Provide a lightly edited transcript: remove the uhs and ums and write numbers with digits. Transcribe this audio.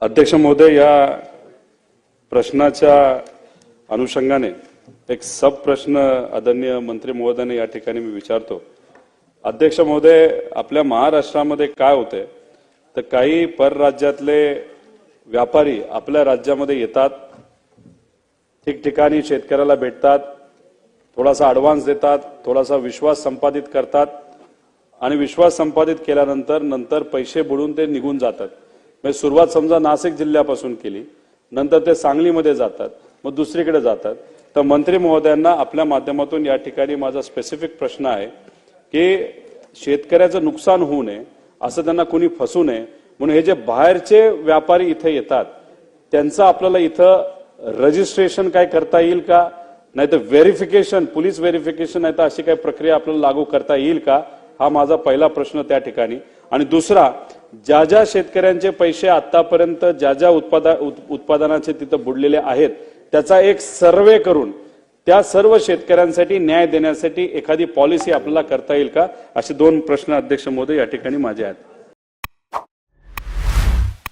अध्यक्ष महोदय, या प्रश्नाच्या अनुषंगाने एक सब प्रश्न आदरणीय मंत्री महोदयांना या ठिकाणी मी विचारतो। अध्यक्ष महोदय, आपल्या महाराष्ट्रामध्ये काय होते तर काही परराज्यातले व्यापारी आपल्या राज्यामध्ये येतात, ठिकठिकाणी शेतकऱ्याला भेटतात, थोडासा ॲडव्हान्स देतात, थोडासा विश्वास संपादित करतात आणि विश्वास संपादित केल्यानंतर पैसे बुडून ते निघून जातात। म्हणजे सुरुवात समजा नाशिक जिल्ह्यापासून केली, नंतर ते सांगलीमध्ये जातात, मग दुसरीकडे जातात। तर मंत्री महोदयांना आपल्या माध्यमातून या ठिकाणी माझा स्पेसिफिक प्रश्न आहे की शेतकऱ्याचं नुकसान होऊ नये, असं त्यांना कोणी फसू नये म्हणून हे जे बाहेरचे व्यापारी इथे येतात त्यांचं आपल्याला इथं रजिस्ट्रेशन काय करता येईल का, नाहीतर व्हेरिफिकेशन, पोलीस व्हेरिफिकेशन नाही तर अशी काही प्रक्रिया आपल्याला लागू करता येईल का, हा माझा पहिला प्रश्न त्या ठिकाणी। आणि दुसरा, ज्या ज्या शेतकऱ्यांचे पैसे आतापर्यंत ज्या ज्या उत्पादनाचे तिथं बुडलेले आहेत त्याचा एक सर्वे करून त्या सर्व शेतकऱ्यांसाठी न्याय देण्यासाठी एखादी पॉलिसी आपल्याला करता येईल का, असे दोन प्रश्न अध्यक्ष महोदय या ठिकाणी माझे आहेत।